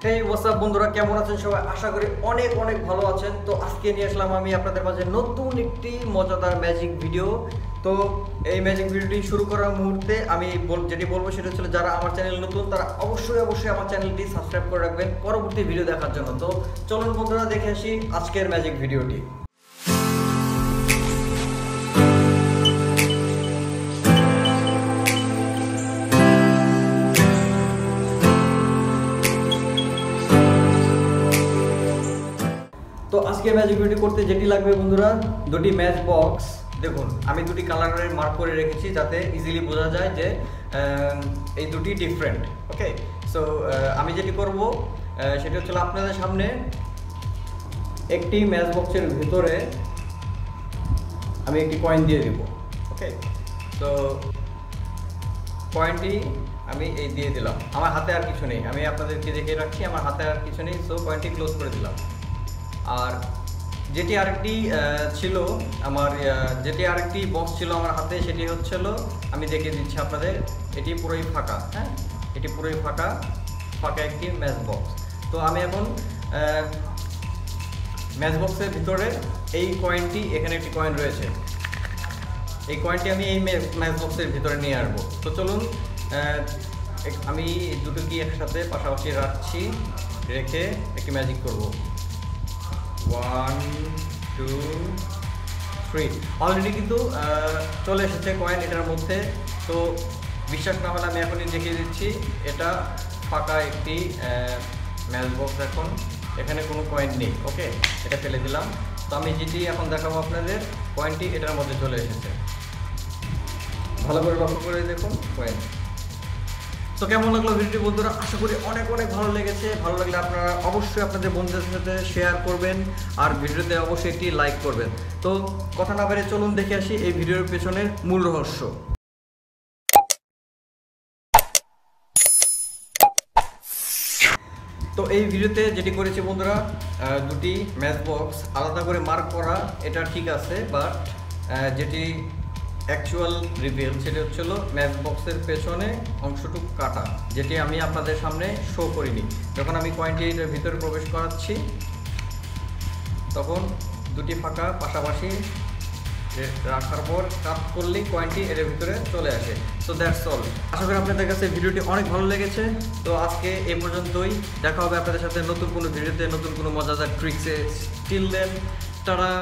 হেই WhatsApp বন্ধুরা, কেমন আছেন সবাই? আশা করি অনেক অনেক ভালো আছেন। তো আজকে নিয়ে আসলাম আমি আপনাদের মাঝে নতুন একটি মজাদার ম্যাজিক ভিডিও। তো এই ম্যাজিক ভিডিওটি শুরু করার মুহূর্তে আমি যেটি বলবো সেটা হচ্ছে, যারা আমার চ্যানেল নতুন তারা অবশ্যই আমার চ্যানেলটি সাবস্ক্রাইব করে রাখবেন পরবর্তী ভিডিও দেখার জন্য। তো চলুন বন্ধুরা, দেখে আসি আজকের ম্যাজিক ভিডিওটি। তো আজকে ম্যাজিক ভিডিও করতে যেটি লাগবে বন্ধুরা, দুটি ম্যাচ বক্স। দেখুন, আমি দুটি কালারের মার্ক করে রেখেছি যাতে ইজিলি বোঝা যায় যে এই দুটি ডিফারেন্ট। ওকে, সো আমি যেটি করব সেটি হচ্ছে আপনাদের সামনে একটি ম্যাচ বক্সের ভিতরে আমি একটি কয়েন দিয়ে দিব। ওকে, তো কয়েনটি আমি এই দিয়ে দিলাম। আমার হাতে আর কিছু নেই, আমি আপনাদেরকে দেখিয়ে রাখছি, আমার হাতে আর কিছু নেই। সো কয়েনটি ক্লোজ করে দিলাম। আর যেটি আরেকটি ছিল আমার, যেটি আরেকটি বক্স ছিল আমার হাতে, সেটি হচ্ছিল, আমি দেখিয়ে দিচ্ছি আপনাদের, এটি পুরোই ফাঁকা। হ্যাঁ, এটি পুরোই ফাঁকা একটি ম্যাচ বক্স। তো আমি এখন ম্যাচ বক্সের ভিতরে এই কয়েনটি, এখানে একটি কয়েন রয়েছে, এই কয়েনটি আমি এই ম্যাচ বক্সের ভিতরে নিয়ে আসবো। তো চলুন, আমি দুটো কি একসাথে পাশাপাশি রাখছি, রেখে একটি ম্যাজিক করব। 1 2 3 অলরেডি কিন্তু চলে এসেছে কয়েন এটার মধ্যে। তো বিশ্বাস না হলে আমি এখনই দেখিয়ে দিচ্ছি, এটা ফাঁকা একটি ম্যাচ বক্স। এখন এখানে কোনো কয়েন নেই। ওকে, এটা ফেলে দিলাম। তো আমি যেটি এখন দেখাবো আপনাদের, কয়েনটি এটার মধ্যে চলে এসেছে। ভালো করে লক্ষ্য করে দেখুন কয়েন। তো কেমন লাগলো ভিডিওটি বন্ধুরা? আশা করি অনেক অনেক ভালো লেগেছে। ভালো লাগলে আপনারা অবশ্যই আপনাদের বন্ধুদের সাথে শেয়ার করবেন, আর ভিডিওতে অবশ্যই একটি লাইক করবেন। তো কথা না বেরিয়ে চলুন দেখে আসি এই ভিডিওর পেছনের মূল রহস্য। তো এই ভিডিওতে যেটি করেছি বন্ধুরা, দুটি ম্যাচ বক্স আলাদা করে মার্ক করা, এটা ঠিক আছে, বাট যেটি অ্যাকচুয়াল রিভিল সেটা হচ্ছিল ম্যাচ বক্সের পেছনে অংশটুকু কাটা, যেটি আমি আপনাদের সামনে শো করিনি। যখন আমি কয়েনটি এটার ভিতরে প্রবেশ করাচ্ছি, তখন দুটি ফাঁকা পাশাপাশি রাখার পর কাট করলেই কয়েনটি এর ভিতরে চলে আসে। So that's all. আশা করি আপনাদের কাছে ভিডিওটি অনেক ভালো লেগেছে। তো আজকে এই পর্যন্তই, দেখা হবে আপনাদের সাথে নতুন কোনো ভিডিওতে, নতুন কোনো মজাদার ট্রিক্সে। Till then, tata.